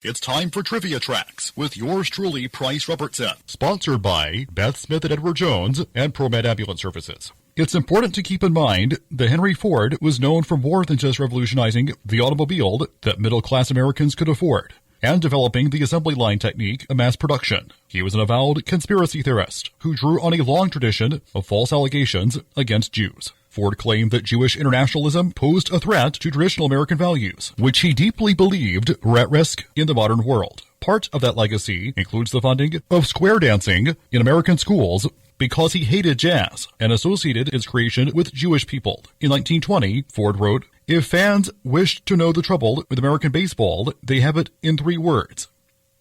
It's time for Trivia Tracks with yours truly, Price Robertson. Sponsored by Beth Smith and Edward Jones and ProMed Ambulance Services. It's important to keep in mind that Henry Ford was known for more than just revolutionizing the automobile that middle-class Americans could afford and developing the assembly line technique of mass production. He was an avowed conspiracy theorist who drew on a long tradition of false allegations against Jews. Ford claimed that Jewish internationalism posed a threat to traditional American values, which he deeply believed were at risk in the modern world. Part of that legacy includes the funding of square dancing in American schools because he hated jazz and associated its creation with Jewish people. In 1920, Ford wrote, "If fans wish to know the trouble with American baseball, they have it in 3 words.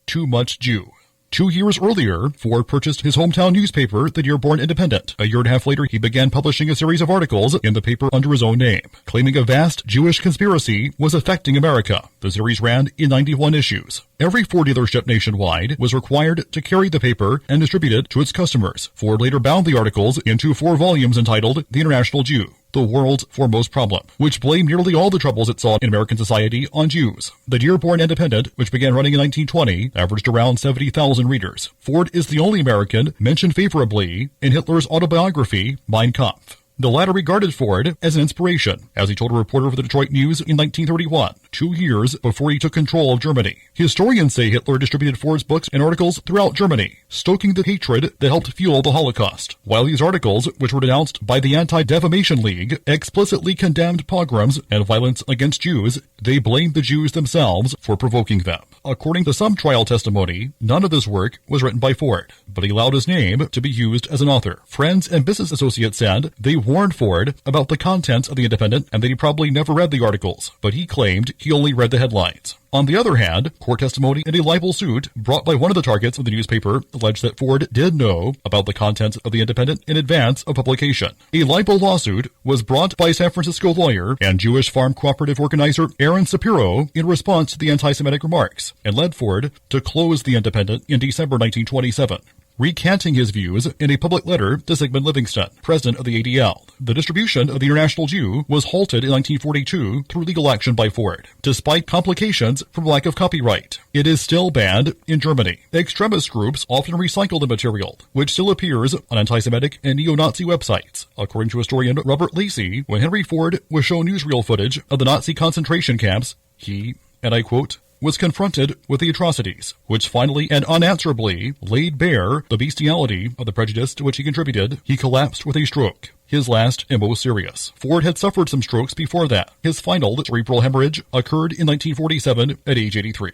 Too much Jew." 2 years earlier, Ford purchased his hometown newspaper, the Dearborn Independent. A year and a half later, he began publishing a series of articles in the paper under his own name, claiming a vast Jewish conspiracy was affecting America. The series ran in 91 issues. Every Ford dealership nationwide was required to carry the paper and distribute it to its customers. Ford later bound the articles into 4 volumes entitled The International Jew, the World's Foremost Problem, which blamed nearly all the troubles it saw in American society on Jews. The Dearborn Independent, which began running in 1920, averaged around 70,000 readers. Ford is the only American mentioned favorably in Hitler's autobiography, Mein Kampf. The latter regarded Ford as an inspiration, as he told a reporter for the Detroit News in 1931, 2 years before he took control of Germany. Historians say Hitler distributed Ford's books and articles throughout Germany, stoking the hatred that helped fuel the Holocaust. While these articles, which were denounced by the Anti-Defamation League, explicitly condemned pogroms and violence against Jews, they blamed the Jews themselves for provoking them. According to some trial testimony, none of this work was written by Ford, but he allowed his name to be used as an author. Friends and business associates said they warned Ford about the contents of the Independent and that he probably never read the articles, but he claimed he only read the headlines. On the other hand, court testimony in a libel suit brought by one of the targets of the newspaper alleged that Ford did know about the contents of the Independent in advance of publication. A libel lawsuit was brought by San Francisco lawyer and Jewish farm cooperative organizer Aaron Shapiro in response to the anti-Semitic remarks, and led Ford to close the Independent in December 1927. Recanting his views in a public letter to Zygmunt Livingston, president of the ADL. The distribution of the International Jew was halted in 1942 through legal action by Ford, despite complications from lack of copyright. It is still banned in Germany. Extremist groups often recycle the material, which still appears on anti-Semitic and neo-Nazi websites. According to historian Robert Lacey, when Henry Ford was shown newsreel footage of the Nazi concentration camps, he, and I quote, was confronted with the atrocities, which finally and unanswerably laid bare the bestiality of the prejudice to which he contributed. He collapsed with a stroke, his last and most serious. Ford had suffered some strokes before that. His final cerebral hemorrhage occurred in 1947 at age 83.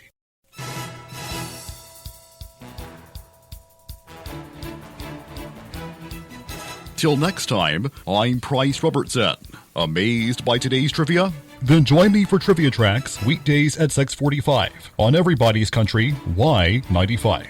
Till next time, I'm Price Robertson. Amazed by today's trivia? Then join me for Trivia Tracks weekdays at 6:45 on Everybody's Country Y95.